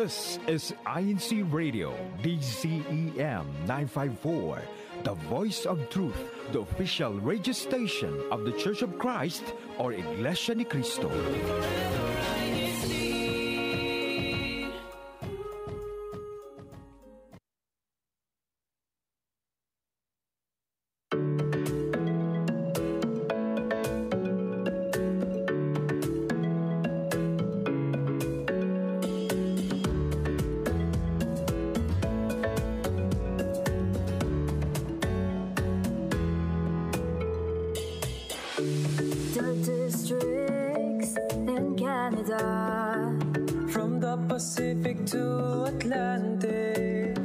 This is INCRadio, DZEM 954, the voice of truth, the official radio station of the Church of Christ, or Iglesia ni Cristo. From the Pacific to Atlantic,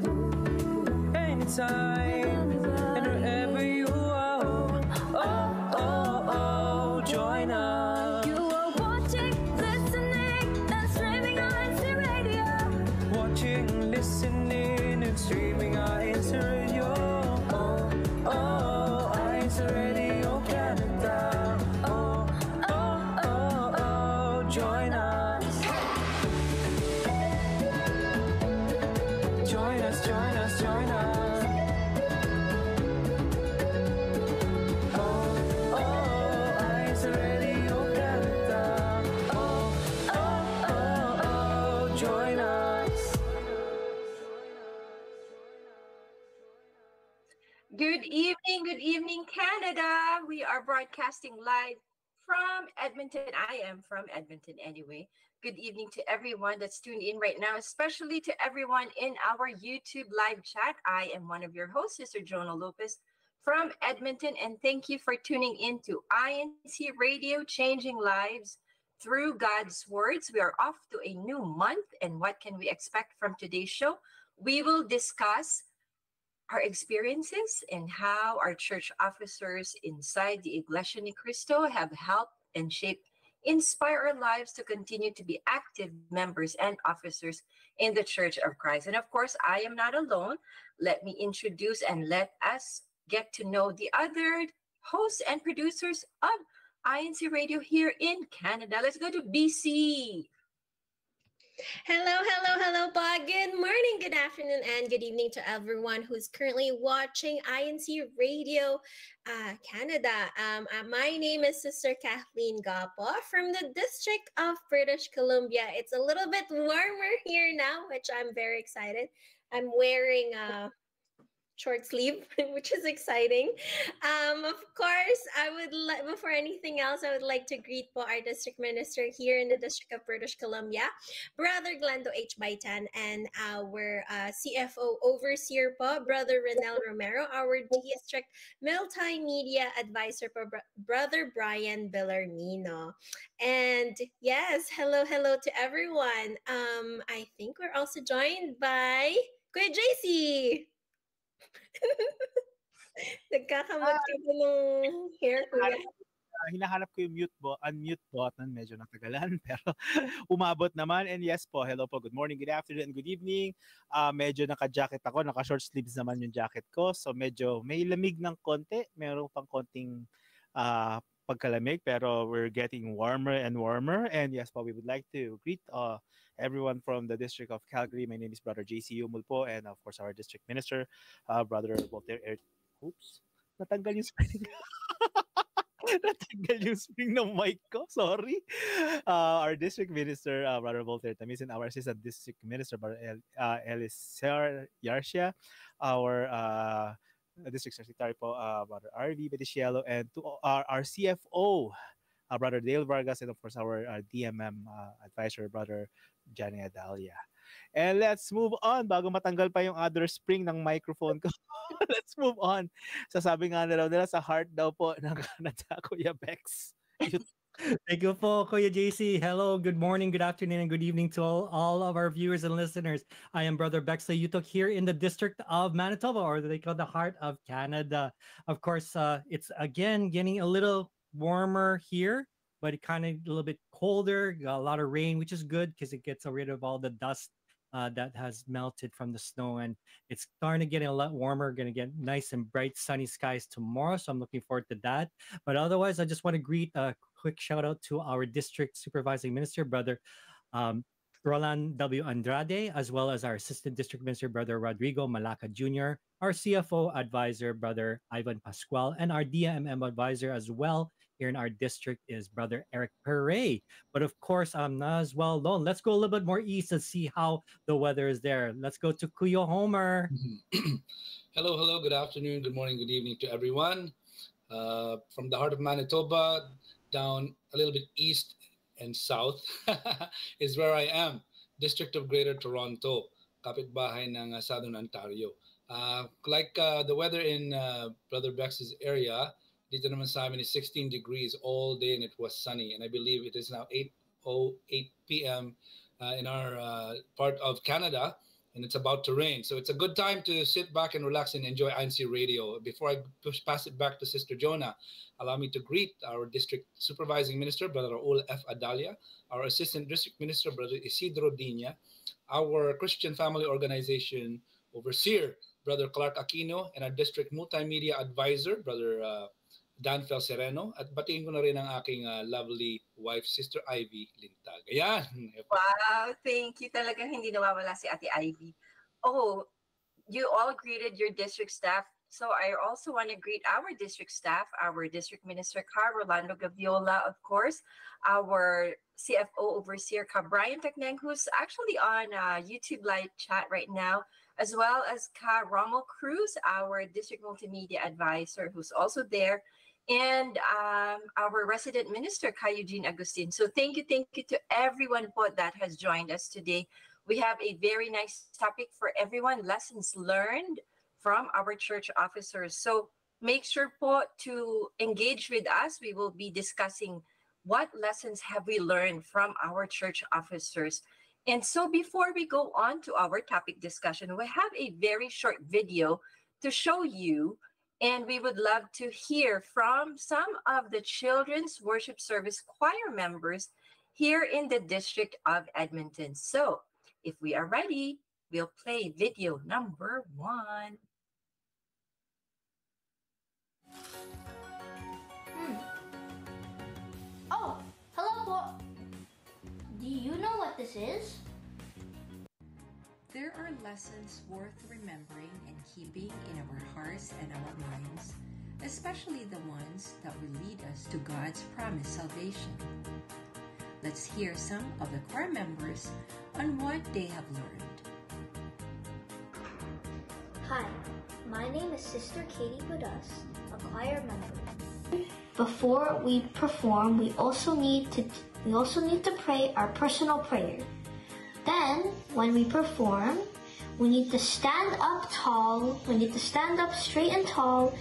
anytime and wherever you are, join us. You are watching, listening, and streaming on INCRadio. Watching, listening, and streaming on INCRadio. INCRadio Canada. Join us. Join us, join us, join us. INCRadio Canada. Join us. Good evening, Canada. We are broadcasting live from Edmonton. I am from Edmonton anyway. Good evening to everyone that's tuned in right now, especially to everyone in our YouTube live chat. I am one of your hosts, Sister Jonah Lopez from Edmonton, and thank you for tuning in to INCRadio, changing lives through God's words. We are off to a new month, and what can we expect from today's show? We will discuss our experiences and how our church officers inside the Iglesia ni Cristo have helped and shaped, inspire our lives to continue to be active members and officers in the Church of Christ. And of course, I am not alone. Let me introduce and let us get to know the other hosts and producers of INCRadio here in Canada. Let's go to BC. Hello po. Good morning, good afternoon, and good evening to everyone who's currently watching INCRadio Canada. My name is Sister Kathleen Gapo from the District of British Columbia. It's a little bit warmer here now, which I'm very excited. I'm wearing short sleeve, which is exciting. Of course, I would like, before anything else, I would like to greet po our district minister here in the District of British Columbia, Brother Glendo H. Baitan, and our CFO overseer po, Brother Renel Romero, our district multimedia advisor po, Brother Brian Bellarmino. And yes, hello to everyone. I think we're also joined by Kuya JC. Nagkakamot ka ba ng hair, kuya? Hinahanap ko yung unmute button. Medyo natagalan, pero umabot naman. And yes po, hello po, good morning, good afternoon, and good evening. Medyo naka-jacket ako, naka-short sleeves naman yung jacket ko. So medyo may lamig ng konti. Meron pang konting pagkalamig, pero we're getting warmer and warmer. And yes po, we would like to greet everyone from the District of Calgary. My name is Brother JC Umul po, and of course our District Minister, Brother Walter. Oops, natanggal yung spring. Natanggal yung spring ng mic ko. Sorry. Our District Minister, Brother Walter Tamis, and our Assistant District Minister, Brother Elisar Yarcia, our District Secretary po, Brother R.V. Bediciello, and to our CFO, Brother Dale Vargas, and of course our DMM advisor, Brother Johnny Adalia. And let's move on. Bago matanggal pa yung other spring ng microphone ko. Let's move on. Sasabi nga na raw nila sa heart daw po ng Canada, Kuya Bex. Thank you po, Kuya JC. Hello, good morning, good afternoon, and good evening to all of our viewers and listeners. I am Brother Bexley Yutok here in the District of Manitoba, or they call the heart of Canada. Of course, it's again getting a little warmer here, but it kind of a little bit colder, got a lot of rain, which is good because it gets rid of all the dust that has melted from the snow, and it's starting to get a lot warmer. Going to get nice and bright sunny skies tomorrow, so I'm looking forward to that. But otherwise, I just want to greet a quick shout out to our district supervising minister, Brother Roland W. Andrade, as well as our Assistant District Minister, Brother Rodrigo Malaca Jr., our CFO advisor, Brother Ivan Pascual, and our DMM advisor as well here in our district is Brother Eric Perret. But of course, I'm not as well known. Let's go a little bit more east and see how the weather is there. Let's go to Kuya Homer. Hello, hello, good afternoon, good morning, good evening to everyone. From the heart of Manitoba, down a little bit east and south is where I am, District of Greater Toronto, kapitbahay ng Southern Ontario. Like the weather in Brother Bex's area, dito naman sa amin is 16 degrees all day and it was sunny. And I believe it is now 8:08 p.m. In our part of Canada, and it's about to rain. So it's a good time to sit back and relax and enjoy INCRadio. Before I pass it back to Sister Jonah, allow me to greet our District Supervising Minister, Brother Raul F. Adalia, our Assistant District Minister, Brother Isidro Dina, our Christian Family Organization Overseer, Brother Clark Aquino, and our District Multimedia Advisor, Brother Dan Fel Sereno. At batiin ko na rin ang aking lovely wife, Sister Ivy Lintag. Ayan. Wow, thank you. Talagang hindi nawawala si Ate Ivy. Oh, you all greeted your district staff. So I also want to greet our district staff, our District Minister, Rolando Gaviola, of course, our CFO Overseer, Brian Tecneng, who's actually on YouTube live chat right now, as well as Rommel Cruz, our District Multimedia Advisor, who's also there, and our resident minister, Eugene Agustin. So thank you to everyone po that has joined us today. We have a very nice topic for everyone, lessons learned from our church officers. So make sure po to engage with us. We will be discussing what lessons have we learned from our church officers. And so before we go on to our topic discussion, we have a very short video to show you, and we would love to hear from some of the children's worship service choir members here in the District of Edmonton. So if we are ready, we'll play video number 1. Oh, hello po. Do you know what this is? There are lessons worth remembering and keeping in our hearts and our minds, especially the ones that will lead us to God's promised salvation. Let's hear some of the choir members on what they have learned. Hi, my name is Sister Katie Budas, a choir member. Before we perform, we also need to pray our personal prayer. Then, when we perform, we need to stand up tall, we need to stand up straight and tall,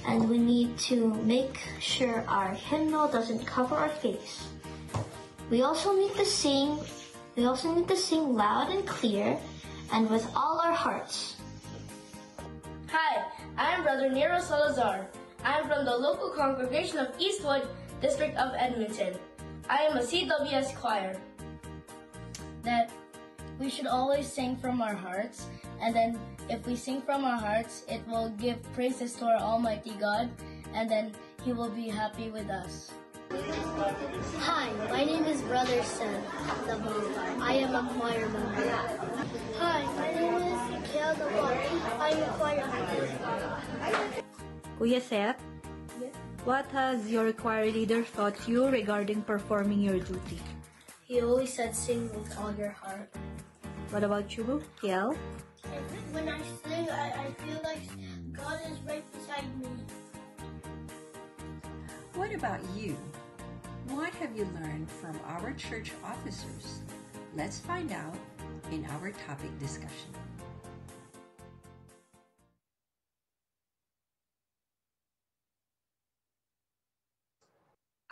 and we need to make sure our hymnal doesn't cover our face. We also need to sing loud and clear and with all our hearts. Hi, I am Brother Nero Salazar. I am from the local congregation of Eastwood, District of Edmonton. I am a CWS choir. That we should always sing from our hearts, and then if we sing from our hearts, it will give praises to our Almighty God, and then He will be happy with us. Hi, my name is Brother Seth. I am a choir member. Hi, my name is Kiel I am a choir member. Kuya Seth, what has your choir leader taught you regarding performing your duty? He always said sing with all your heart. What about you, Kiel? When I sing, I feel like God is right beside me. What about you? What have you learned from our church officers? Let's find out in our topic discussion.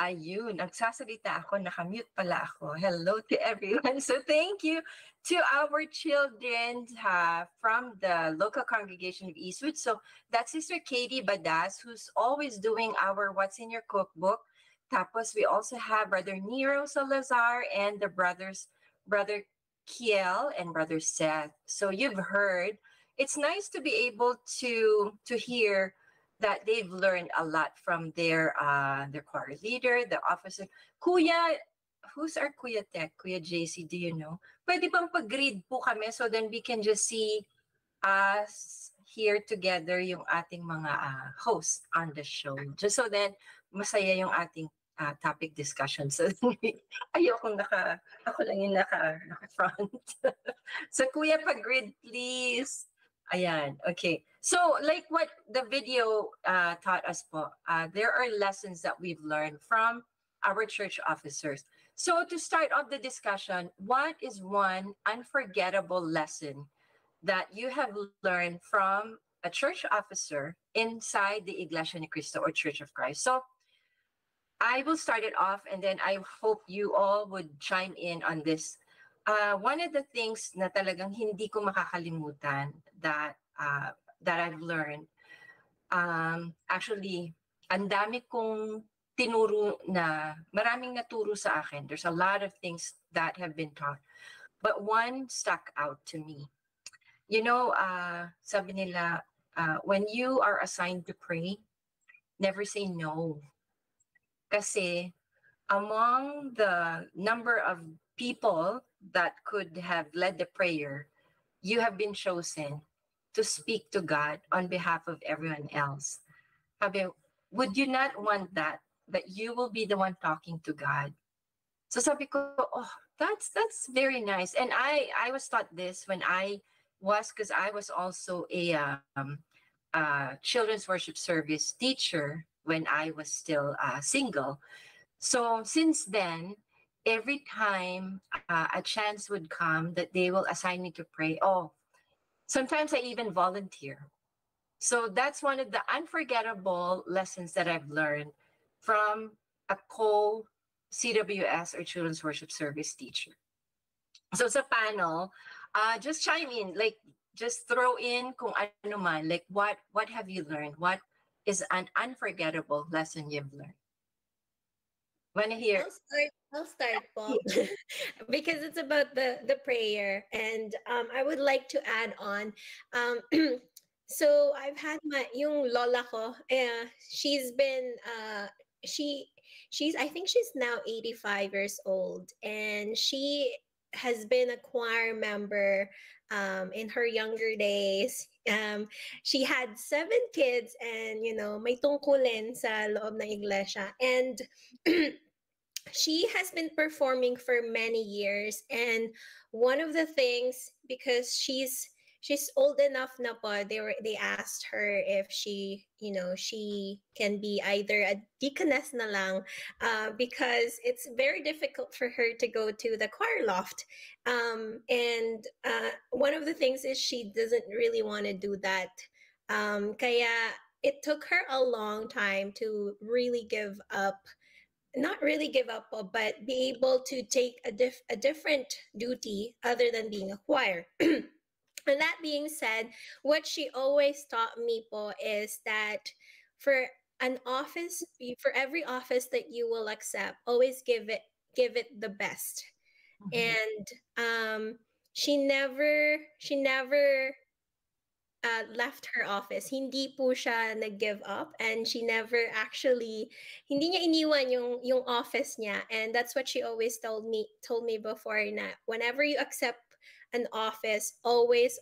Ayun, nagsasalita ako, nakamute pala ako. Hello to everyone. So thank you to our children from the local congregation of Eastwood. So that's Sister Katie Badas, who's always doing our What's in Your Cookbook. Tapos we also have Brother Nero Salazar and the brothers, Brother Kiel and Brother Seth. So you've heard, it's nice to be able to hear that they've learned a lot from their choir leader, the officer. Kuya, who's our Kuya Tech? Kuya JC, do you know? Pwede bang pag-read po kami so then we can just see us here together yung ating mga hosts on the show. Just so then masaya yung ating topic discussion. So ayokong ako lang yung naka-front. So Kuya, pag-read please. Ayan, okay. So like what the video taught us po, there are lessons that we've learned from our church officers. So to start off the discussion, what is one unforgettable lesson that you have learned from a church officer inside the Iglesia ni Cristo or Church of Christ? So I will start it off and then I hope you all would chime in on this. One of the things na talagang hindi ko makakalimutan that I've learned, actually, ang dami kong tinuro na, maraming naturo sa akin. There's a lot of things that have been taught. But one stuck out to me. You know, sabi nila, when you are assigned to pray, never say no. Kasi among the number of people that could have led the prayer, you have been chosen to speak to God on behalf of everyone else. Sabi, would you not want that you will be the one talking to God? So sabi ko, oh, that's very nice. And I was taught this when because I was also a children's worship service teacher when I was still single. So since then, every time a chance would come that they will assign me to pray, sometimes I even volunteer. So that's one of the unforgettable lessons that I've learned from a co-CWS or children's worship service teacher. So sa panel, just chime in, like just throw in kung ano man, like what have you learned? What is an unforgettable lesson you've learned? Wanna hear? I'll start, Paul, because it's about the prayer, and I would like to add on. So I've had yung lola ko. She's been she's I think she's now 85 years old, and she has been a choir member in her younger days. She had 7 kids, and may tungkulin sa loob ng iglesia, and she has been performing for many years. And one of the things, because she's old enough na po, they asked her if she can be either a deaconess na lang, because it's very difficult for her to go to the choir loft. And one of the things is she doesn't really want to do that. Kaya it took her a long time to really give up. Not really give up, but be able to take a different duty other than being a choir. And that being said, what she always taught me po is that for every office that you will accept, always give it the best. And she never left her office. Hindi po siya nag-give up, and she never actually, hindi niya iniwan yung office niya. And that's what she always told me before, na whenever you accept an office, always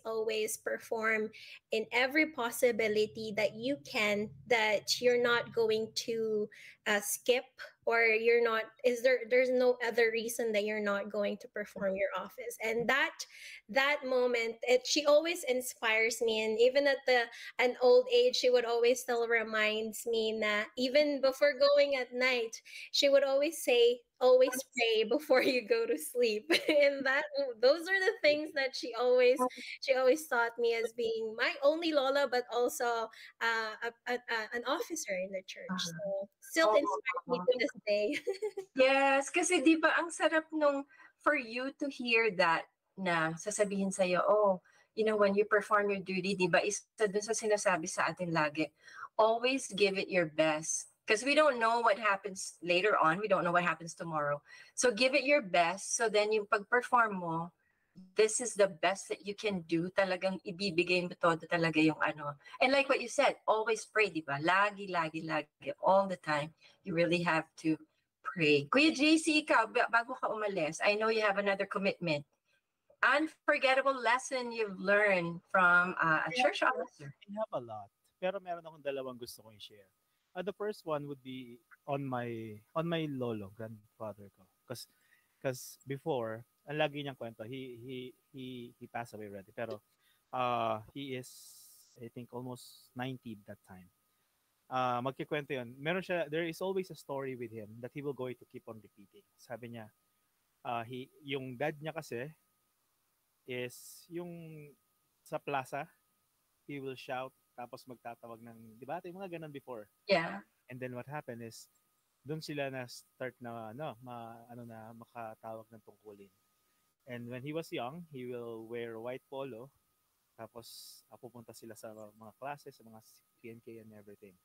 perform in every possibility that you can, that you're not going to skip, or there's no other reason that you're not going to perform your office. And that moment, she always inspires me. And even at an old age, she would always still reminds me that even before going at night, she would always say, always pray before you go to sleep. And those are the things that she always taught me, as being my only lola, but also an officer in the church. So still inspires me to this day. Yes, kasi di ba ang sarap nung for you to hear that, na sasabihin sa'yo, when you perform your duty, di ba, isa dun sa sinasabi sa atin lagi, always give it your best. Because we don't know what happens later on. We don't know what happens tomorrow. So give it your best. So then yung pag-perform mo, this is the best that you can do. Talagang ibibigay mo todo talaga yung ano. And like what you said, always pray, di ba? Lagi, all the time. You really have to pray. Kuya JC, ikaw, bago ka umalis, I know you have another commitment. Unforgettable lesson you've learned from a church officer. I have a lot. Pero meron akong dalawang gusto kong i-share. The first one would be on my lolo, grandfather ko. Because before, ang lagi niyang kwento, he passed away already. Pero he is, I think, almost 90 that time. Magkikwento yun. There is always a story with him that he will going to keep on repeating. Sabi niya, yung dad niya kasi is yung sa plaza, he will shout, tapos magtatawag ng, di ba? Yung mga ganun before. Yeah. And then what happened is, doon sila na start na makatawag ng tungkulin. And when he was young, he will wear white polo, tapos pupunta sila sa mga classes, sa mga PNK and everything.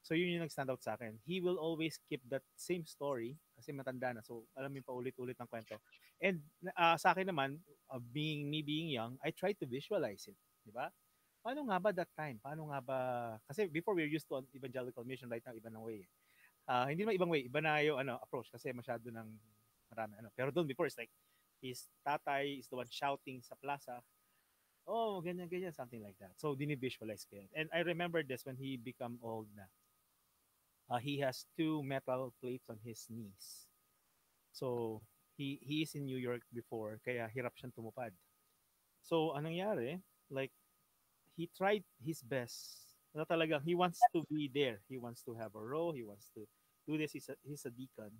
So yun yung nag-stand out sa akin. He will always keep that same story kasi matanda na. So alam mo pa ulit-ulit ng kwento. And sa akin naman, being young, I try to visualize it. Di ba? Paano nga ba that time? Paano nga ba? Kasi before we're used to evangelical mission, right now, iba ng way. Hindi naman ibang way. Iba na yung approach kasi masyado ng marami. Pero doon before, it's like, his tatay is the one shouting sa plaza. Oh, ganyan, something like that. So, dinivisualize ko yun. And I remember this when he become old na. He has 2 metal plates on his knees. So, he is in New York before, kaya hirap siyang tumupad. So, anong nangyari? Like, he tried his best. Talagang, he wants to be there. He wants to have a role. He wants to do this. He's a deacon.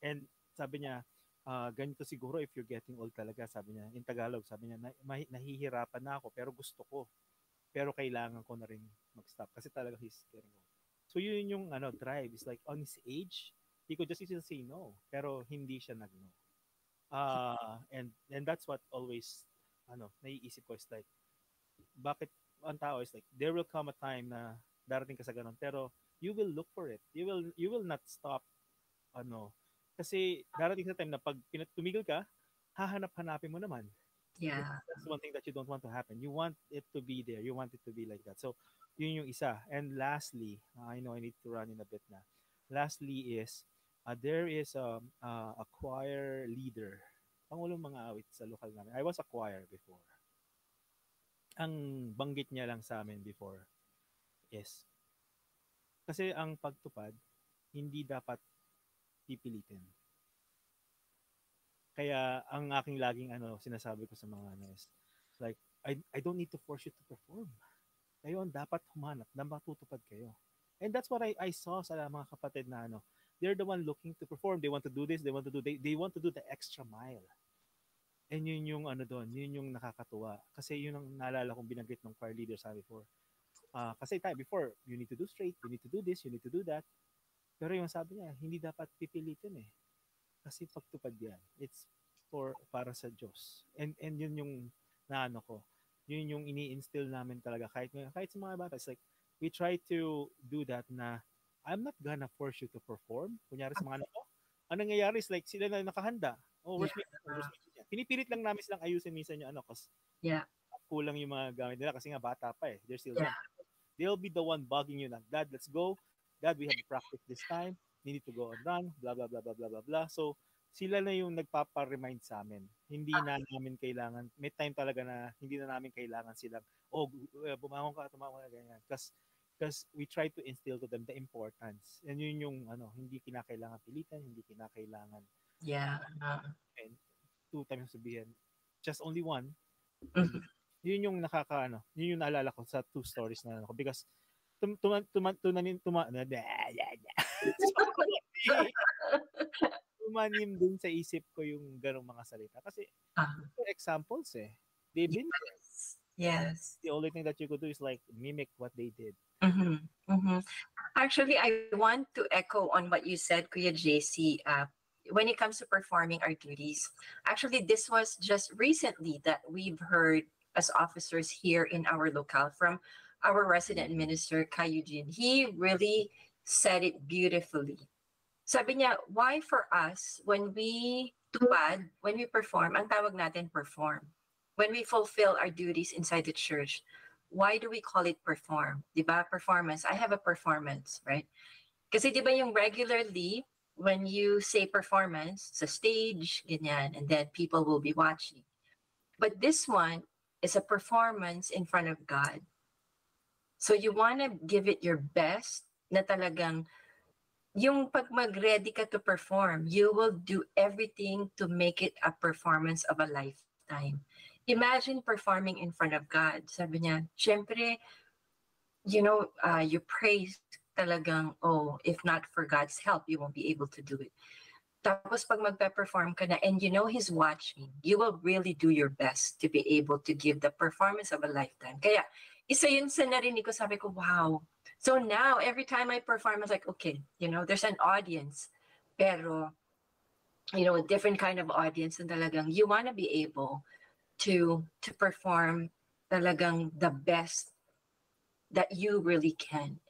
And sabi niya, ganito siguro if you're getting old talaga, sabi niya, in Tagalog, sabi niya, nahihirapan na ako, pero gusto ko. Pero kailangan ko na rin mag-stop kasi talaga he's getting old. So yun yung drive. It's like on his age, he could just easily say no, pero hindi siya nag-no. And that's what always naiisip ko is like, bakit ang tao is like, there will come a time na darating ka sa ganun, pero you will look for it. You will not stop. Kasi darating sa time na pag tumigil ka, hahanap-hanapin mo naman. Yeah. That's one thing that you don't want to happen. You want it to be there. You want it to be like that. So, yun yung isa. And lastly, I know I need to run in a bit na. Lastly is, there is a choir leader. Pangulong mga awit sa lokal namin. I was a choir before. Ang banggit niya lang sa amin before is, kasi ang pagtupad, hindi dapat pipilitin. Kaya ang aking laging sinasabi ko sa mga is like, I don't need to force you to perform. Kayo ang dapat humanap na matutupad kayo. And that's what I saw sa mga kapatid na they're the one looking to perform. They want to do this, they want to do the extra mile. And yun yung doon, yun yung nakakatuwa. Kasi yun ang naalala kong binanggit ng choir leader sa before. Kasi tayo before, you need to do straight, you need to do this, you need to do that. Pero yung sabi niya, hindi dapat pipilitin eh. Kasi pagtupad yan, it's para sa Diyos. And yun yung ko. Yun yung ini-instill namin talaga kahit sa mga bata. It's like, we try to do that na I'm not gonna force you to perform. Kunyari sa mga anak ko, ang nangyayari is like, sila na nakahanda. Oh, where's my pinipilit lang namin silang ayusin minsan yung kasi kulang yung mga gamit nila kasi nga bata pa eh. They're still young. They'll be the one bugging you na, Dad, let's go. Dad, we have to practice this time. We need to go and run. Blah, blah, blah, blah, blah, blah, blah. So, sila na yung nagpapa-remind sa amin. Hindi na namin kailangan, may time talaga na hindi na namin kailangan silang, bumangon ka, tumangon ka, ganyan. Because we try to instill to them the importance. And yun yung, hindi kinakailangan pilitan, hindi kinakailangan. Yeah. And 2 times sabihin, just only one. Mm-hmm. Yun yung yun yung naalala ko sa 2 stories na because tumanim din sa isip ko yung ganong mga salita. Kasi, for examples they've been Yes. The only thing that you could do is like mimic what they did. Mm-hmm. Mm-hmm. Actually, I want to echo on what you said, Kuya JC. When it comes to performing our duties, actually, this was just recently that we've heard as officers here in our locale from our resident minister, Kai Eugene. He really said it beautifully. Sabi niya, why for us, when we perform, ang tawag natin perform. When we fulfill our duties inside the church, why do we call it perform? Diba? Performance. I have a performance, right? Kasi diba yung regularly, when you say performance, sa stage, ganyan, and then people will be watching. But this one is a performance in front of God. So you want to give it your best na talagang yung pag mag-ready ka to perform, you will do everything to make it a performance of a lifetime. Imagine performing in front of God. Sabi niya, syempre, you praise talagang, oh, if not for God's help, you won't be able to do it. Tapos pag magpe-perform ka na and you know He's watching, you will really do your best to be able to give the performance of a lifetime. Kaya, isa yun sa narinig ko, sabi ko, wow. So now, every time I perform, I was like, okay, there's an audience. Pero, a different kind of audience and talagang you want to be able to perform talagang the best that you really can.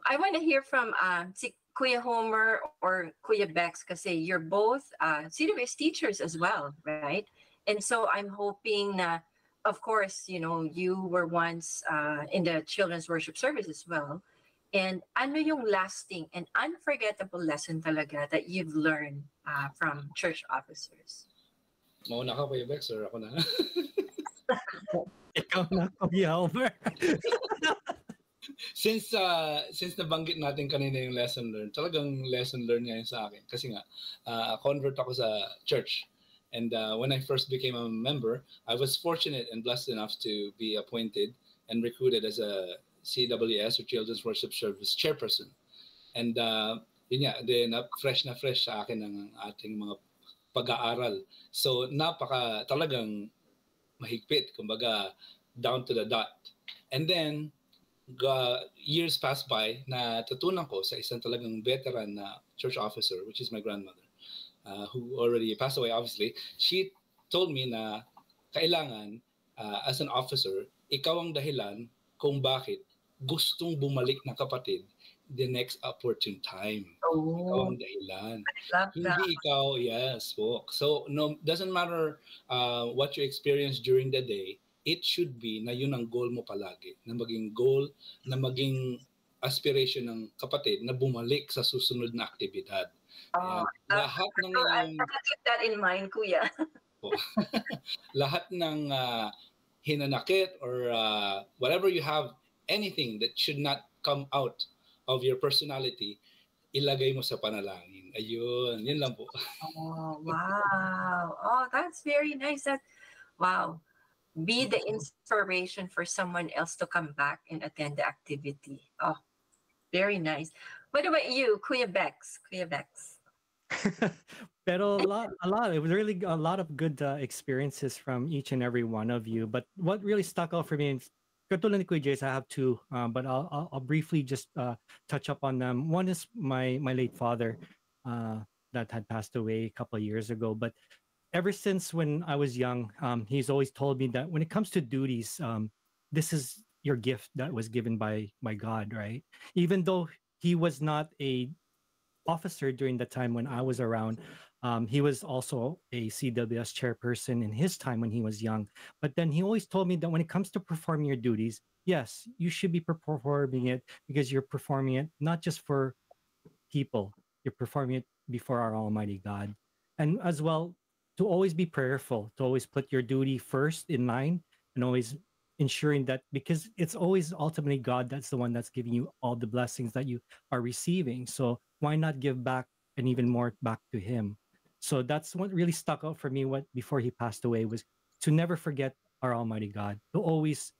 I want to hear from si Kuya Homer or Kuya Bex kasi you're both CWS teachers as well, right? And so I'm hoping na, of course, you were once in the children's worship service as well. And ano yung lasting and unforgettable lesson talaga that you've learned from church officers? Mauna ka, Kuya Bex, or ako na? Ikaw na, Kuya Homer. Since nabanggit natin kanina yung lesson learned, talagang lesson learned ngayon sa akin. Kasi nga, convert ako sa church. And when I first became a member, I was fortunate and blessed enough to be appointed and recruited as a CWS or Children's Worship Service chairperson. And yun nga, then fresh na fresh sa akin ang ating mga pag-aaral. So talagang mahigpit, kumbaga down to the dot. And then, years passed by na tutunan ko sa isang talagang veteran na church officer, which is my grandmother, who already passed away, obviously. She told me na kailangan, as an officer, ikaw ang dahilan kung bakit gustong bumalik na kapatid the next opportune time. Oh. Ikaw ang dahilan. Love Hindi that. ikaw, yes, walk. So, no, doesn't matter what you experience during the day, it should be na yun ang goal mo palagi. Na maging goal, na maging aspiration ng kapatid na bumalik sa susunod na aktibidad. Lahat ng I'll keep that in mind, Kuya. lahat ng hinanakit or whatever you have, anything that should not come out of your personality, ilagay mo sa panalangin. Ayun, yun lang po. Oh, wow. Oh, that's very nice. Wow. Be the inspiration for someone else to come back and attend the activity. Oh, very nice. What about you, Kuya Bex? Kuya Bex. Pero a lot. It was really a lot of good experiences from each and every one of you. But what really stuck out for me, katulad ni Kuya Jace, I have two, but I'll briefly just touch up on them. One is my late father that had passed away a couple of years ago. But ever since when I was young, he's always told me that when it comes to duties, this is your gift that was given by God, right? Even though he was not a officer during the time when I was around, he was also a CWS chairperson in his time when he was young. But then he always told me that when it comes to performing your duties, yes, you should be performing it because you're performing it not just for people, you're performing it before our Almighty God. And as well, to always be prayerful, to always put your duty first in line and always ensuring that, because it's always ultimately God that's the one that's giving you all the blessings that you are receiving. So why not give back and even more back to him? So that's what really stuck out for me before he passed away, was to never forget our Almighty God, to always,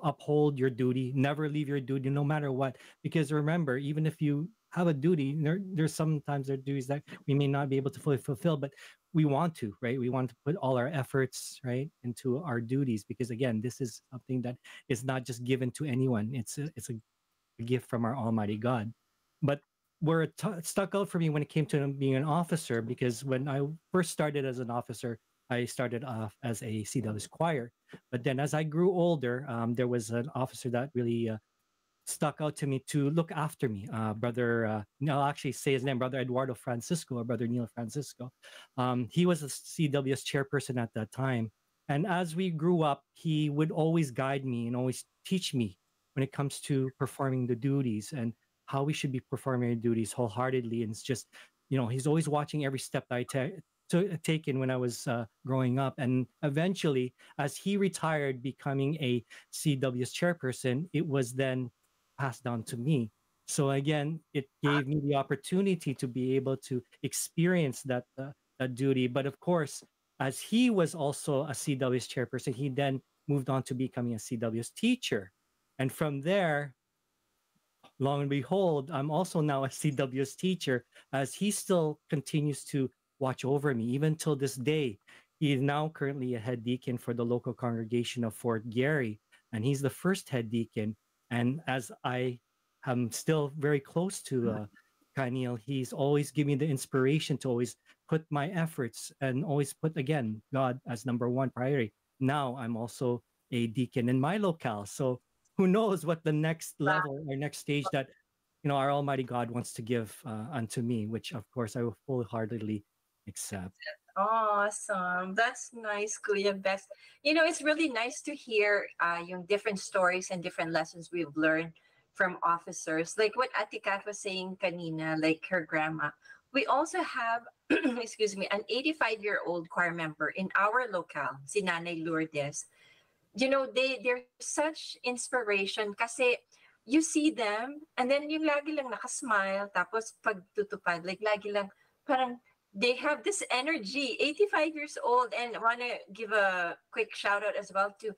uphold your duty, never leave your duty, no matter what. Because remember, even if you have a duty, there's sometimes there are duties that we may not be able to fully fulfill, but we want to, right? We want to put all our efforts, right, into our duties, because again, this is something that is not just given to anyone. It's a gift from our Almighty God. But where it stuck out for me when it came to being an officer, because when I first started as an officer, I started off as a CWS choir. But then as I grew older, there was an officer that really stuck out to me to look after me. I'll actually say his name, Brother Eduardo Francisco, or Brother Neil Francisco. He was a CWS chairperson at that time. And as we grew up, he would always guide me and always teach me when it comes to performing the duties. And how we should be performing our duties wholeheartedly. And it's just, he's always watching every step that I taken when I was growing up. And eventually, as he retired, becoming a CW's chairperson, it was then passed down to me. So again, it gave me the opportunity to be able to experience that duty. But of course, as he was also a CW's chairperson, he then moved on to becoming a CW's teacher. And from there, long and behold, I'm also now a CW's teacher, as he still continues to watch over me even till this day. He is now currently a head deacon for the local congregation of Fort Gary, and he's the first head deacon. And as I am still very close to Kaniel, he's always giving me the inspiration to always put my efforts and always put, again, God as number one priority. Now I'm also a deacon in my locale. So who knows what the next level or next stage that our Almighty God wants to give unto me, which of course I will full-heartedly accept. Awesome. That's nice, Kuya Bex. It's really nice to hear yung different stories and different lessons we've learned from officers. Like what Ate Kat was saying kanina, like her grandma. We also have, excuse me, an 85-year-old choir member in our locale, si Nanay Lourdes. They're such inspiration kasi you see them and then yung lagi lang nakasmile, tapos pagtutupad, like lagi lang parang they have this energy. 85 years old. And I want to give a quick shout out as well to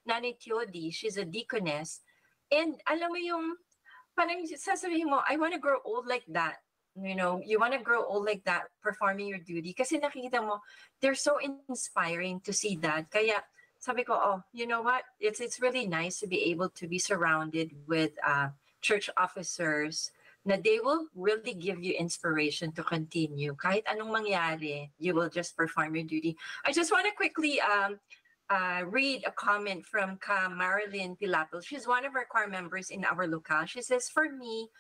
Nanay Tiodi. She's a deaconess. And alam mo yung parang sasabihin mo, I want to grow old like that. You want to grow old like that, performing your duty. Kasi nakikita mo, they're so inspiring to see that. Kaya sabi ko, oh, you know what? It's really nice to be able to be surrounded with church officers na they will really give you inspiration to continue. Kahit anong mangyari, you will just perform your duty. I just want to quickly read a comment from Ka Marilyn Pilapil. She's one of our choir members in our locale. She says, for me,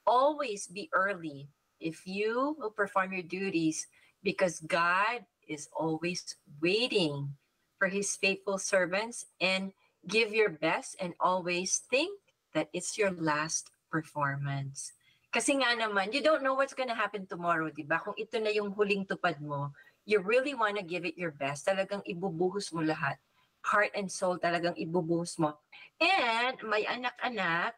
always be early if you will perform your duties, because God is always waiting for his faithful servants, and give your best and always think that it's your last performance. Kasi nga naman, you don't know what's gonna happen tomorrow, di ba? Kung ito na yung huling tupad mo, you really wanna give it your best. Talagang ibubuhos mo lahat. Heart and soul talagang ibubuhos mo. And my anak-anak,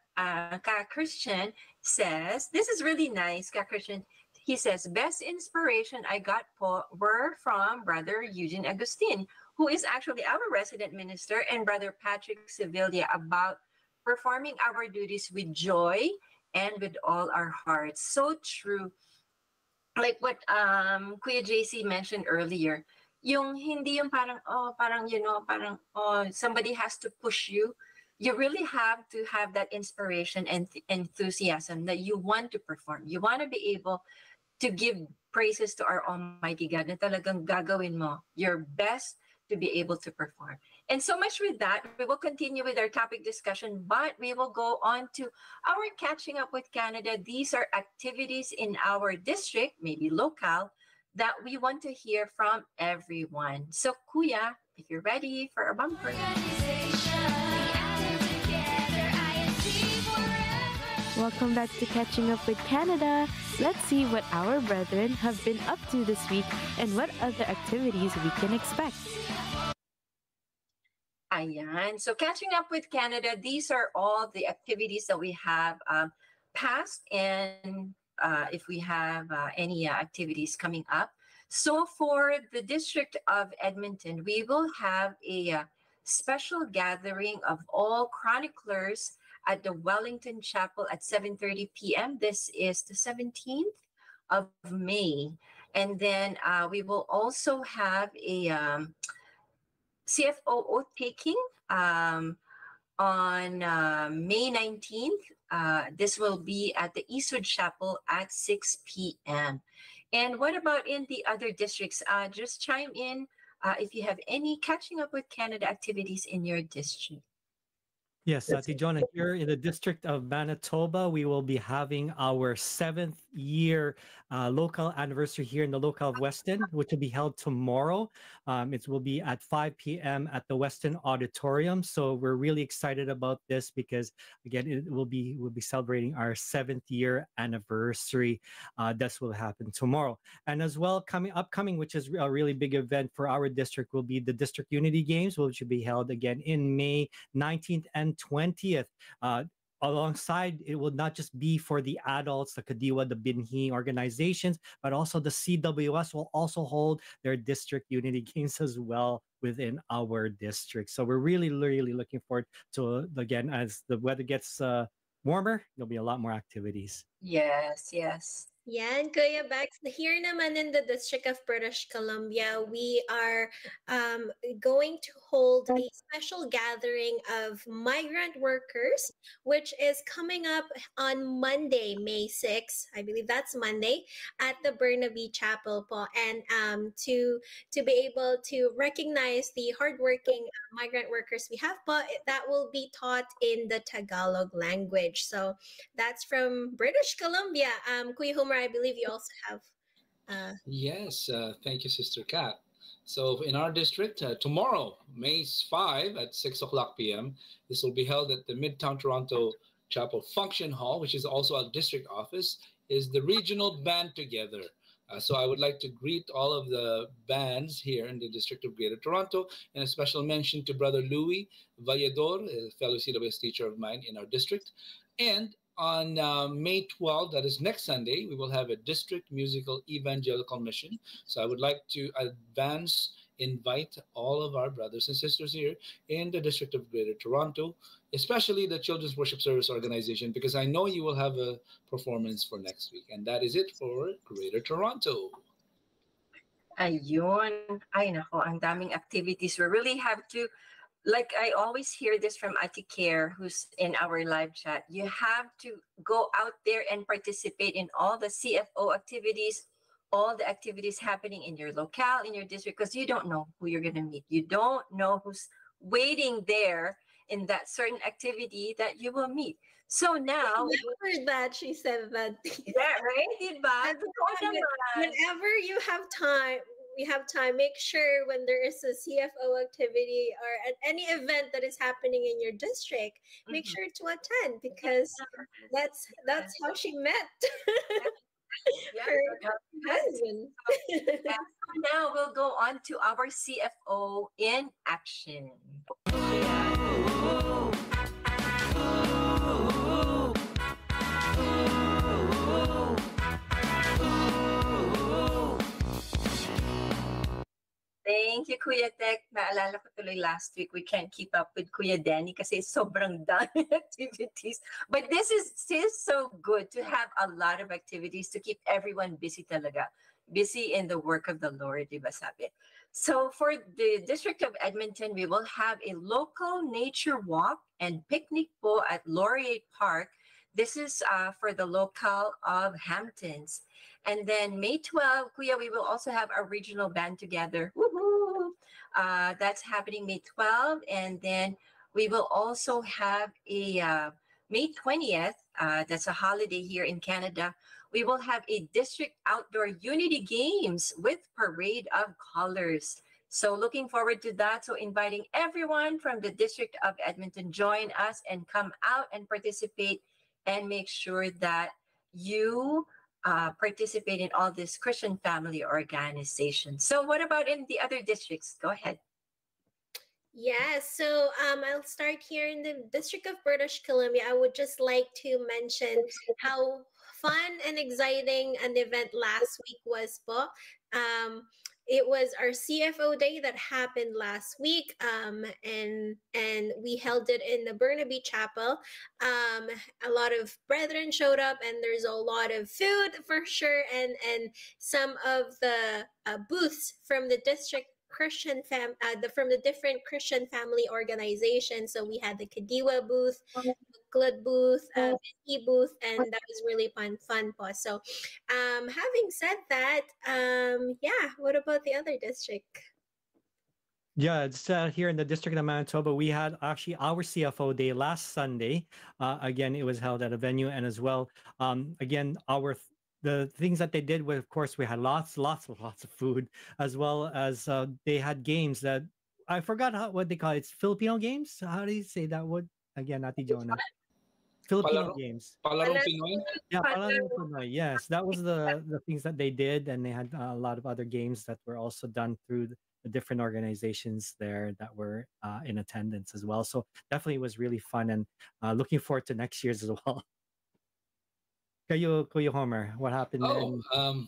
Ka Christian, says, this is really nice, Ka Christian. He says, best inspiration I got po were from Brother Eugene Agustin, who is actually our resident minister, and Brother Patrick Sevilla, about performing our duties with joy and with all our hearts. So true. Like what Kuya JC mentioned earlier, yung hindi yung parang, somebody has to push you. You really have to have that inspiration and enthusiasm that you want to perform. You want to be able to give praises to our Almighty God na talagang gagawin mo your best to be able to perform. And so much with that, we will continue with our topic discussion, but we will go on to our Catching Up with Canada. These are activities in our district, maybe local, that we want to hear from everyone. So Kuya, if you're ready for our bumper. Welcome back to Catching Up with Canada. Let's see what our brethren have been up to this week and what other activities we can expect. Ayan. So Catching Up with Canada, these are all the activities that we have passed, and if we have any activities coming up. So for the District of Edmonton, we will have a special gathering of all chroniclers at the Wellington Chapel at 7:30 p.m. This is the 17th of May. And then we will also have a CFO oath-taking on May 19th. This will be at the Eastwood Chapel at 6 p.m. And what about in the other districts? Just chime in if you have any Catching Up with Canada activities in your district. Yes, Ati Jonah, here in the District of Manitoba, we will be having our 7th-year local anniversary here in the local of Weston, which will be held tomorrow. It will be at 5 p.m. at the Weston Auditorium. So we're really excited about this because, again, we'll be celebrating our 7th-year anniversary. This will happen tomorrow. And as well, upcoming, which is a really big event for our district, will be the District Unity Games, which will be held again in May 19th and 20th. Alongside, it will not just be for the adults, the Kadiwa, the Binhi organizations, but also the CWS will also hold their district unity games as well within our district. So we're really, really looking forward to, again, as the weather gets warmer, there'll be a lot more activities. Yes, yes. Yan, Kuya Bex. Here naman in the District of British Columbia, we are going to hold a special gathering of migrant workers, which is coming up on Monday, May 6th. I believe that's Monday at the Burnaby Chapel po. And to be able to recognize the hardworking migrant workers we have po, that will be taught in the Tagalog language. So that's from British Columbia. Kuya Homer, I believe you also have. Yes, thank you, Sister Kat. So in our district, tomorrow, May 5 at 6 o'clock p.m., this will be held at the Midtown Toronto Chapel Function Hall, which is also a district office, is the regional band together. So I would like to greet all of the bands here in the District of Greater Toronto, and a special mention to Brother Louis Vallador, a fellow CWS teacher of mine in our district. And on May 12th, that is next Sunday, we will have a district musical evangelical mission. So I would like to invite all of our brothers and sisters here in the District of Greater Toronto, especially the Children's Worship Service Organization, because I know you will have a performance for next week. And that is it for Greater Toronto. Ayun. Ay, nako, ang daming activities. We really have to, like I always hear this from Ati Care, who's in our live chat, you have to go out there and participate in all the CFO activities, all the activities happening in your locale, in your district, because you don't know who you're going to meet. You don't know who's waiting there in that certain activity that you will meet. So now, I heard that she said that. Yeah, right? Diba? Whenever you have time, make sure when there is a CFO activity or any event that is happening in your district, make sure to attend, because that's how she met her husband. So now we'll go on to our CFO in action. Thank you, Kuya Tek. Naalala ko tuloy last week, we can't keep up with Kuya Danny kasi sobrang dami activities. But this is still so good to have a lot of activities to keep everyone busy talaga. Busy in the work of the Lord, di ba sabi? So for the District of Edmonton, we will have a local nature walk and picnic po at Laurier Park. This is for the locale of Hamptons. And then May 12, Kuya, we will also have our regional band together. Woohoo! That's happening May 12. And then we will also have a May 20th, that's a holiday here in Canada. We will have a district outdoor unity games with parade of colors. So looking forward to that. So inviting everyone from the District of Edmonton, join us and come out and participate and make sure that you participate in all this Christian family organization. So what about in the other districts? Go ahead. Yeah, so I'll start here in the District of British Columbia. I would just like to mention how fun and exciting an event last week was po. It was our CFO day that happened last week, and we held it in the Burnaby Chapel. A lot of brethren showed up, and there's a lot of food for sure, and some of the booths from the district from the different Christian family organizations. So we had the Kadiwa booth, the Glad booth, Binhi booth, and that was really fun po. So having said that, yeah, what about the other district? Yeah, it's here in the District of Manitoba. We had actually our CFO day last Sunday. Again, it was held at a venue, and as well, again, the things that they did was, of course, we had lots of food, as well as they had games that I forgot what they call it. It's Filipino games. How do you say that word again, Ati Jonah? Filipino Palaro, games. Palarong Pinoy? Yeah, Palarong Pinoy. Yes, that was the things that they did, and they had a lot of other games that were also done through the different organizations there that were in attendance as well. So definitely was really fun, and looking forward to next year's as well. Kuya Homer, what happened? Oh,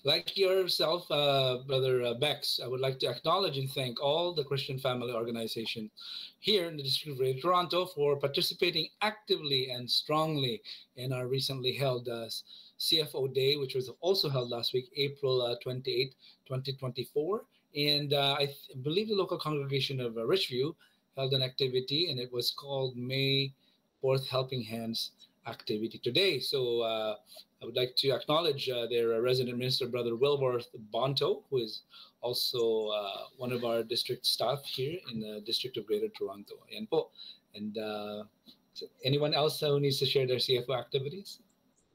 like yourself, Brother Bex, I would like to acknowledge and thank all the Christian Family Organization here in the District of Greater Toronto for participating actively and strongly in our recently held CFO Day, which was also held last week, April 28, 2024. And believe the local congregation of Richview held an activity, and it was called May 4th Helping Hands activity today. So I would like to acknowledge their resident minister, Brother Wilworth Bonto, who is also one of our district staff here in the District of Greater Toronto. Ayan po. And so anyone else who needs to share their CFO activities?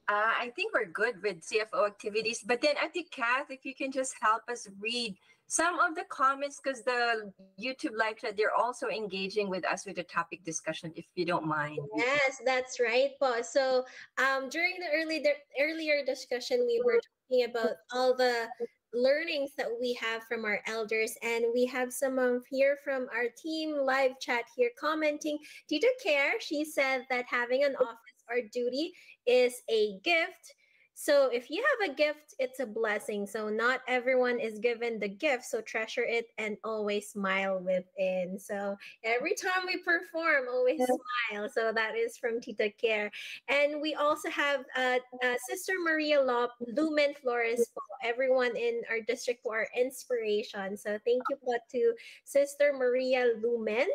I think we're good with CFO activities, but then I think, Kath, if you can just help us read some of the comments, because the YouTube live chat, they're also engaging with us with the topic discussion, if you don't mind. Yes, that's right, po. So during the earlier discussion, we were talking about all the learnings that we have from our elders, and we have some of here from our team live chat here commenting. Tita Care, she said that having an office or duty is a gift. So if you have a gift, it's a blessing. So not everyone is given the gift. So treasure it and always smile within. So every time we perform, always smile. So that is from Tita Care. And we also have Sister Maria Lumen Flores, po, everyone in our district for our inspiration. So thank you po to Sister Maria Lumen.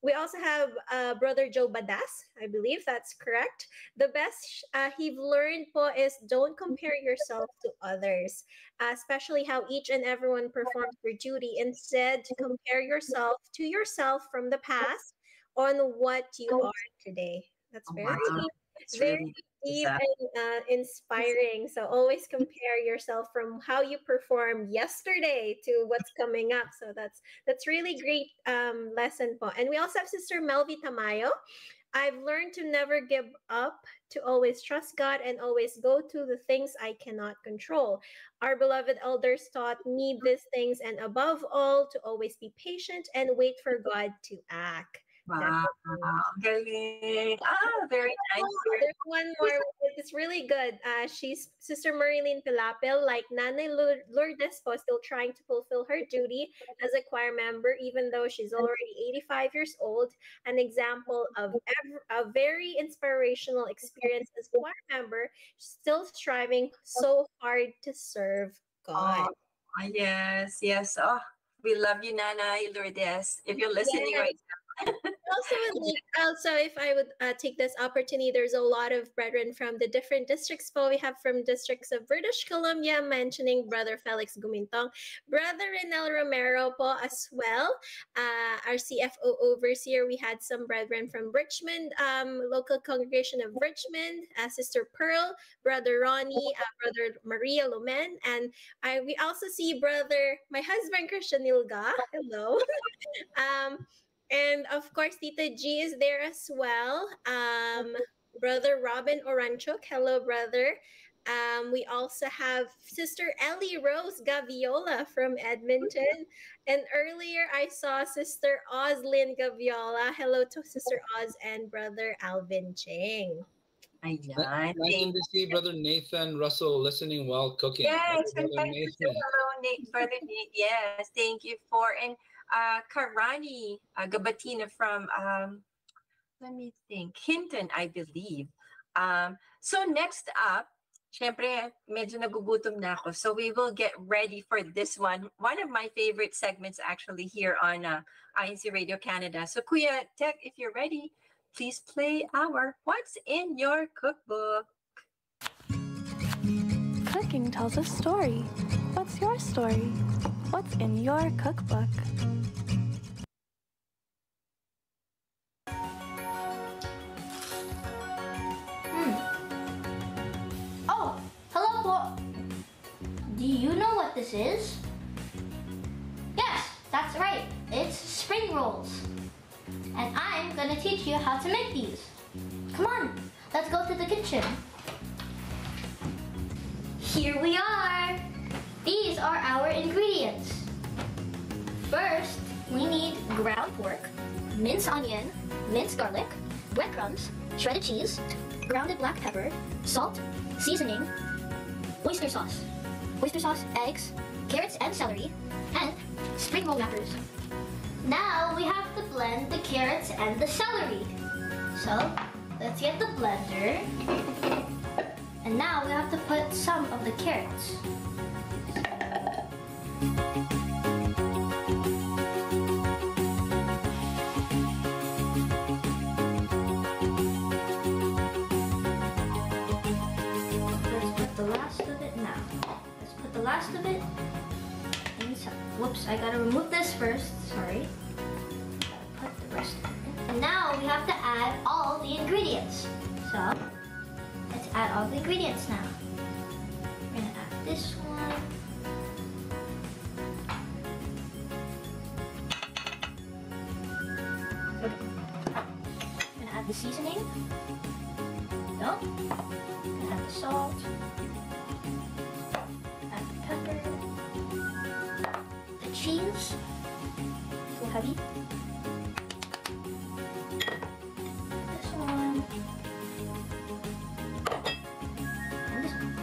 We also have Brother Joe Badas, I believe that's correct. The best he've learned po is don't compare yourself to others, especially how each and everyone performs their duty. Instead, compare yourself to yourself from the past on what you are today. That's very deep. It's Very really deep and inspiring. So always compare yourself from how you performed yesterday to what's coming up. So that's really great lesson po. And we also have Sister Melvi Tamayo. I've learned to never give up, to always trust God, and always go to the things I cannot control. Our beloved elders taught me these things, and above all, to always be patient and wait for God to act. Wow. Galing. Very nice. There's one more. It's really good. She's Sister Marilyn Pilapil, like Nanay Lourdes po, still trying to fulfill her duty as a choir member, even though she's already 85 years old. An example of a very inspirational experience as a choir member, still striving so hard to serve God. Yes. Oh, we love you, Nanay Lourdes, if you're listening right now. Also, if I would take this opportunity, there's a lot of brethren from the different districts po. We have from districts of British Columbia, mentioning Brother Felix Gumintong, Brother Renel Romero po as well. Our CFO overseer, we had some brethren from Richmond, local congregation of Richmond, Sister Pearl, Brother Ronnie, Brother Maria Lumen, and we also see my husband Christian Nilga. Hello. And of course, Tita G is there as well. Brother Robin Oranchuk. Hello, brother. We also have Sister Ellie Rose Gaviola from Edmonton. And earlier I saw Sister Oslyn Gaviola. Hello to Sister Oz and Brother Alvin Ching. Nice to see Brother Nathan Russell listening while cooking. Yes, hello, Brother Nate. Yes, thank you for and Karani Gabatina from let me think, Hinton, I believe. So next up, syempre, medyo nagugutom na ako. So we will get ready for this one. One of my favorite segments actually here on INCRadio Canada. So Kuya Tech, if you're ready, please play our What's in Your Cookbook? Cooking tells a story. What's your story? What's in your cookbook? rolls. And I'm gonna teach you how to make these. Come on, let's go to the kitchen. Here we are. These are our ingredients. First, we need ground pork, minced onion, minced garlic, breadcrumbs, shredded cheese, grounded black pepper, salt, seasoning, oyster sauce, eggs, carrots and celery, and spring roll wrappers. Now we have to blend the carrots and the celery. So let's get the blender. And now we have to put some of the carrots. Last of it inside. Whoops, I gotta remove this first. Sorry. Gotta put the rest in. And now we have to add all the ingredients. So let's add all the ingredients now. We're gonna add this one. Okay. I'm gonna add the seasoning. No. Gonna add the salt. Cheese, so heavy. This one. And this one.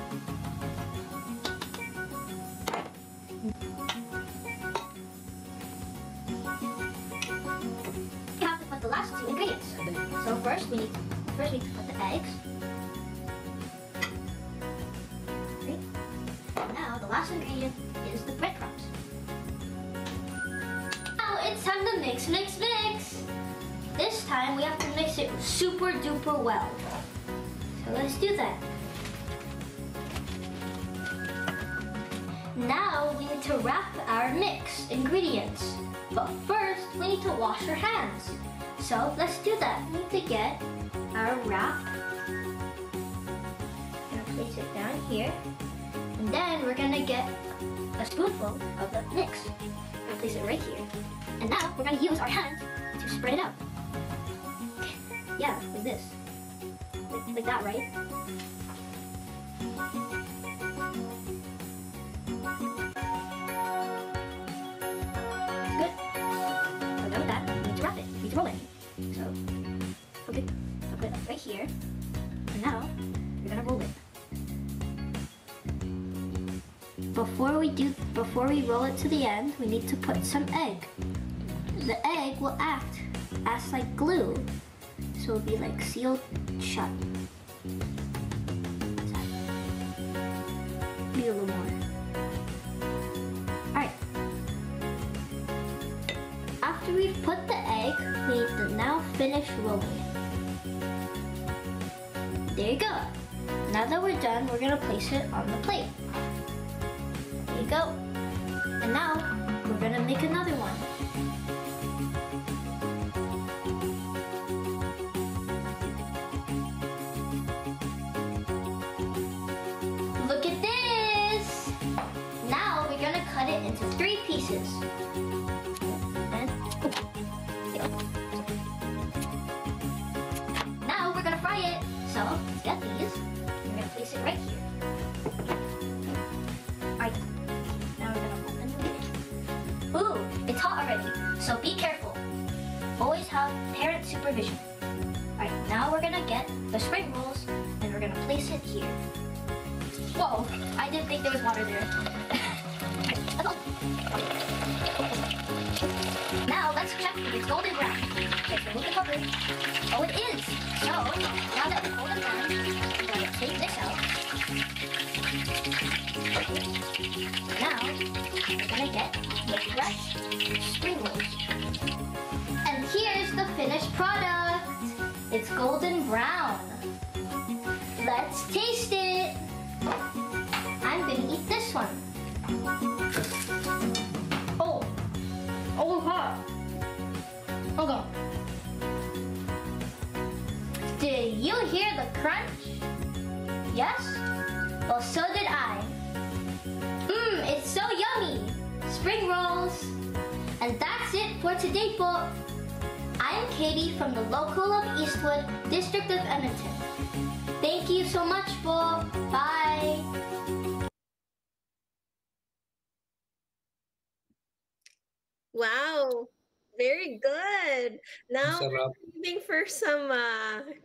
You have to put the last two ingredients. So first we need to put the eggs. Okay. And now the last ingredient is the breadcrumbs. It's time to mix. This time we have to mix it super duper well. So let's do that. Now we need to wrap our mix ingredients. But first we need to wash our hands. So let's do that. We need to get our wrap. I'm gonna place it down here. And then we're gonna get a spoonful of the mix. I'm gonna place it right here. And now we're going to use our hands to spread it out. Yeah, like this. Like that, right? Good. So done with that, we need to wrap it. We need to roll it. So, okay, I'll put it right here. And now, we're going to roll it. Before we roll it to the end, we need to put some egg. The egg will act as like glue, so it'll be like sealed shut. Maybe a little more. Alright. After we've put the egg, we need to now finish rolling it. There you go. Now that we're done, we're gonna place it on the plate. There you go. And now, we're gonna make another one. Look at this! Now we're gonna cut it into 3 pieces. And, now we're gonna fry it. So, let's get these. We're gonna place it right here. Alright. Now we're gonna open the lid. Ooh, it's hot already. So be careful. Always have parent supervision. Alright, now we're gonna get the spring rolls and we're gonna place it here. Whoa, I didn't think there was water there. Now let's check if it's golden brown. Okay, so remove the cover. Oh, it is. So now that it's golden brown, we're going to take this out. Now we're going to get the fresh spring rolls. And here's the finished product. It's golden brown. Let's taste it. I'm gonna eat this one. Oh, hot. Okay. Did you hear the crunch? Yes? Well, so did I. It's so yummy. Spring rolls. And that's it for today po. I'm Katie from the local of Eastwood, District of Edmonton. Thank you so much po. Bye. Wow, very good. Now Sarap. we're looking for some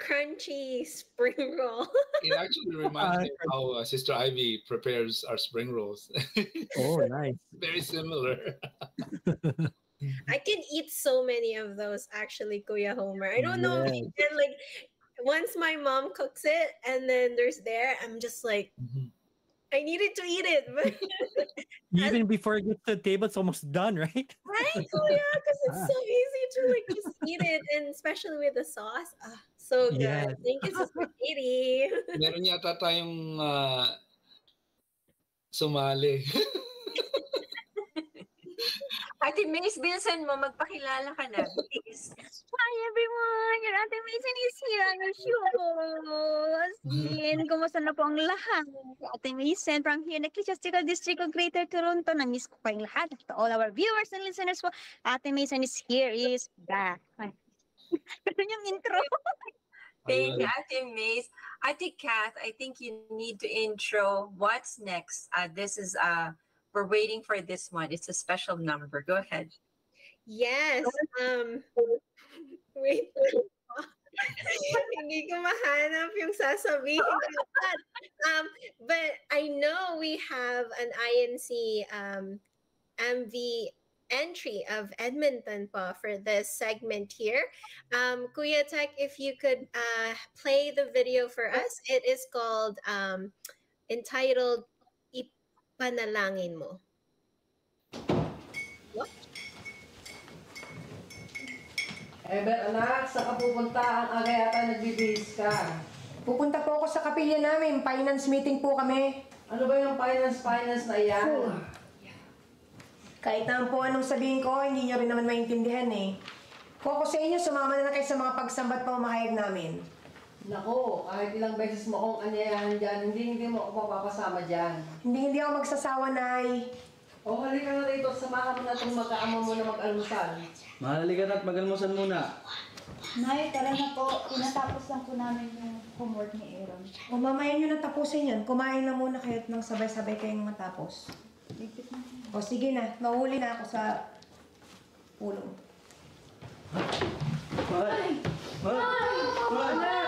crunchy spring roll. It actually reminds me of how Sister Ivy prepares our spring rolls. Oh, nice. Very similar. I can eat so many of those actually, Kuya Homer. I don't know if you can, like, once my mom cooks it and then there's there, I'm just like, I needed to eat it. But Even before it gets to the table, it's almost done, right? right, Kuya? Because it's so easy to like just eat it, and especially with the sauce. So good. Yes. Thank you, Sister Katie. Meron yata tayong sumali. Ate Mace, bilisan mo, magpakilala ka na. Please. Hi everyone! Your Ate Mason is here on your show. Sin, kumusta na po ang lahat? Ate Mason from here, Ecclesiastical District of Greater Toronto. Na-miss ko pa yung lahat. To all our viewers and listeners po, Ate Mason is here, is back. Ganun yung intro. Thank you, Ate Mace. Ate Kath, I think you need to intro what's next. This is we're waiting for this one. It's a special number. Go ahead. Yes. Wait. Hindi ko mahanap yung sasabihin ko. But I know we have an INC MV entry of Edmonton po for this segment here. Kuya Tech, if you could play the video for us. It is called entitled Ipanalangin Mo. What? Eber, anak, saan ka pupunta? Ang aga yata nagbibihis ka. Pupunta po ako sa kapilya namin. Finance meeting po kami. Ano ba yung finance na iyan? Kahit naman po anong sabihin ko, hindi nyo rin naman maintindihan eh. Kung ako sa inyo, sumama na kayo sa mga pagsambat pamamahayag namin. Nako, kahit ilang beses mo akong anyayahan dyan, hindi mo ako mapapasama dyan. Hindi ako magsasawa, Nay. O, halika na rito. Samahan mo na itong magkaama mo na mag-almusal. Mahalikan at mag-almusal muna. Nay, tara na po. Pinatapos lang po namin yung homework ni Aaron. O, mamaya nyo na tapusin yan. Kumain na muna kayo at nang sabay-sabay kayong matapos. O, sige na. Mahuli na ako sa pulong. Mahal! Mahal!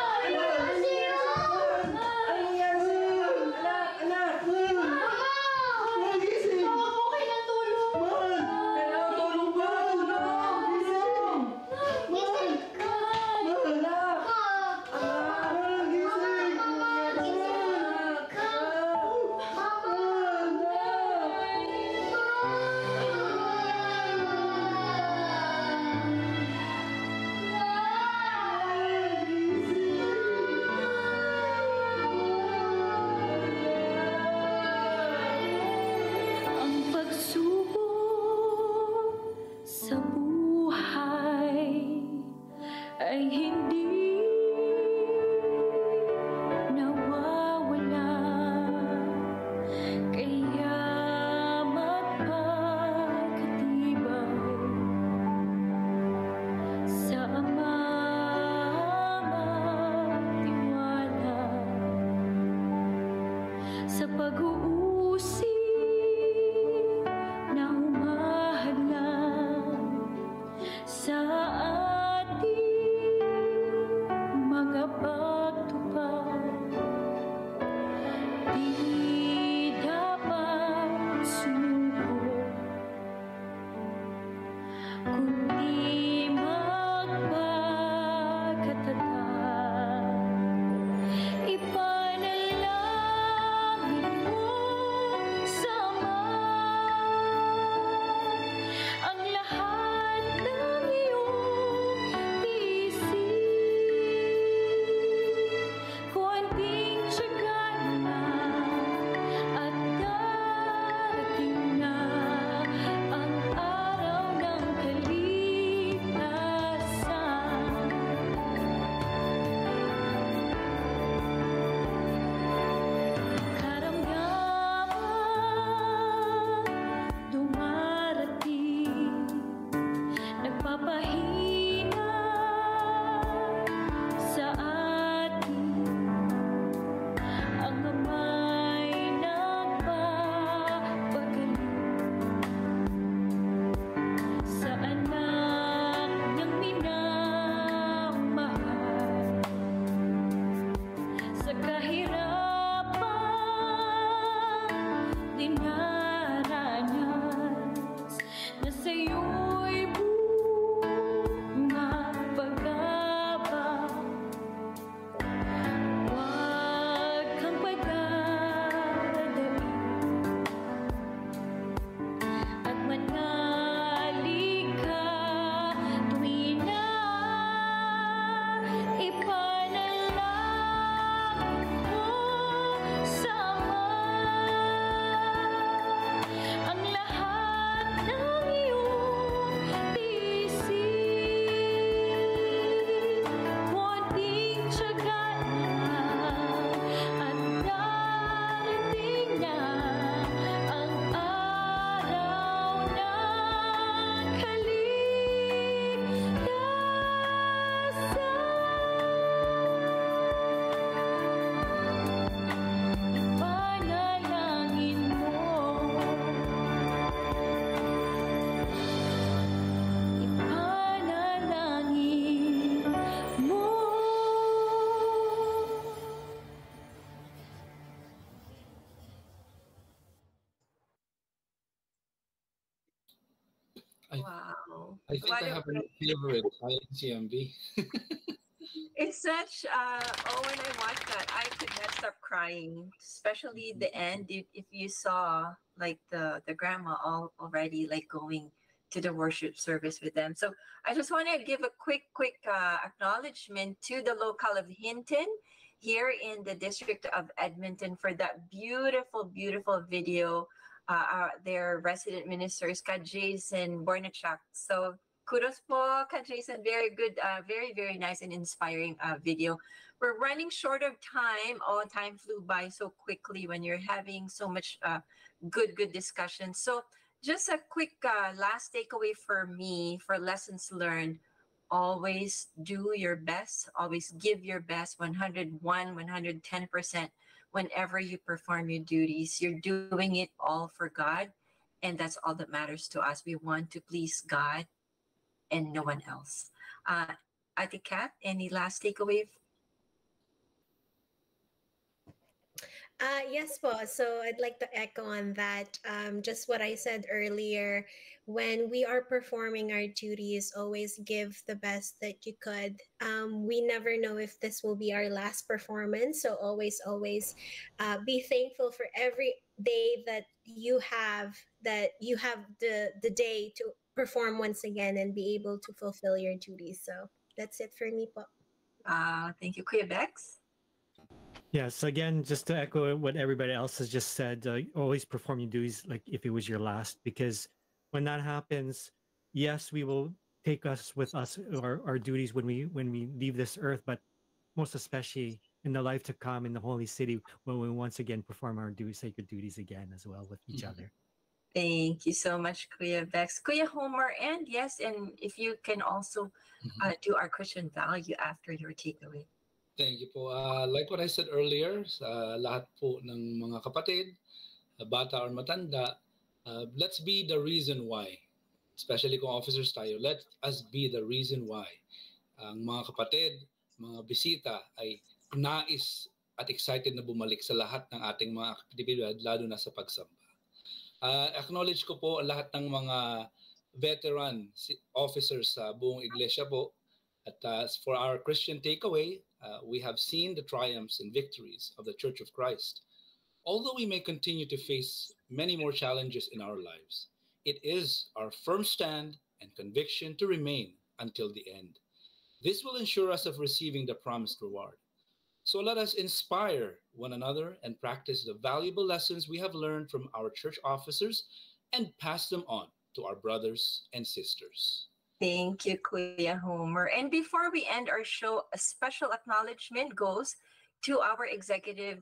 Wow. I think What I a have a favorite, INCMB. It's such when I watched that, I could not stop crying, especially the end. If you saw like the grandma already like going to the worship service with them. So I just want to give a quick acknowledgement to the locale of Hinton here in the district of Edmonton for that beautiful video. Their resident ministers, Ka Jason Bornachak. So kudos po, Ka Jason. Very good, very nice and inspiring video. We're running short of time. Oh, time flew by so quickly when you're having so much good discussion. So just a quick last takeaway for me for lessons learned. Always do your best. Always give your best, 101, 110%. Whenever you perform your duties, you're doing it all for God. And that's all that matters to us. We want to please God and no one else. Ate Kat, any last takeaway? Yes, po. So I'd like to echo on that. Just what I said earlier. When we are performing our duties, always give the best that you could. We never know if this will be our last performance. So always be thankful for every day that you have the day to perform once again and be able to fulfill your duties. So that's it for me, po. Thank you, Kuya Bex. Yes, again, just to echo what everybody else has just said, always perform your duties like if it was your last, because when that happens, yes, we will take us with us our duties when we leave this earth, but most especially in the life to come in the holy city when we once again perform our sacred duties again as well with each other. Thank you so much, Kuya Bex. Kuya Homer, and yes, and if you can also do our Christian value after your takeaway. Thank you po. Like what I said earlier, sa lahat po ng mga kapatid, bata or matanda, let's be the reason why. Especially kung officers tayo, let us be the reason why. Ang mga kapatid, mga bisita ay nais at excited na bumalik sa lahat ng ating mga aktibidad, lalo na sa pagsamba. Acknowledge ko po ang lahat ng mga veteran officers sa buong iglesia po. At for our Christian takeaway, we have seen the triumphs and victories of the Church of Christ. Although we may continue to face many more challenges in our lives, it is our firm stand and conviction to remain until the end. This will ensure us of receiving the promised reward. So let us inspire one another and practice the valuable lessons we have learned from our church officers and pass them on to our brothers and sisters. Thank you, Kuya Homer. And before we end our show, a special acknowledgement goes to our Executive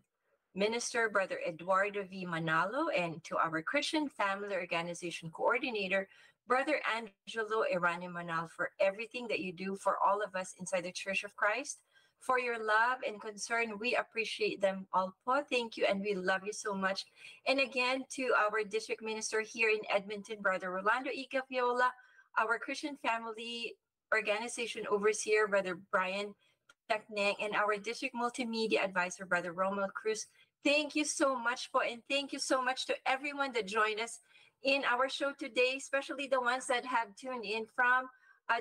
Minister, Brother Eduardo V. Manalo, and to our Christian Family Organization Coordinator, Brother Angelo Irani Manal, for everything that you do for all of us inside the Church of Christ. For your love and concern, we appreciate them all. Po. Thank you, and we love you so much. And again, to our District Minister here in Edmonton, Brother Rolando Icafiola, our Christian Family Organization Overseer, Brother Brian Tekneng, and our District Multimedia Advisor, Brother Romuald Cruz. Thank you so much, po, and thank you so much to everyone that joined us in our show today, especially the ones that have tuned in from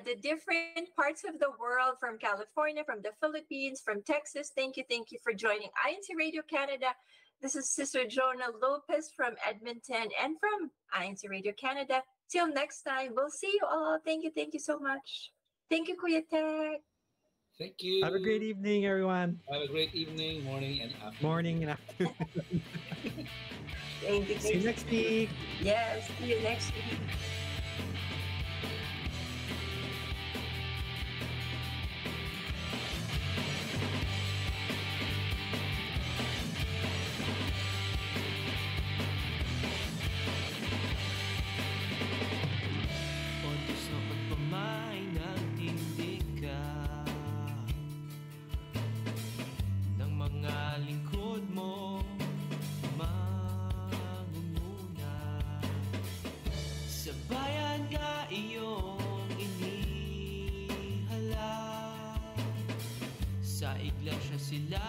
the different parts of the world, from California, from the Philippines, from Texas. Thank you for joining INCRadio Canada. This is Sister Jonah Lopez from Edmonton and from INCRadio Canada. Till next time, we'll see you all. Thank you so much. Thank you, Kuya Tek. Thank you. Have a great evening, everyone. Have a great evening, morning, and afternoon. Morning and afternoon. See you next week. Yes, see you next week. Sa iglesia sila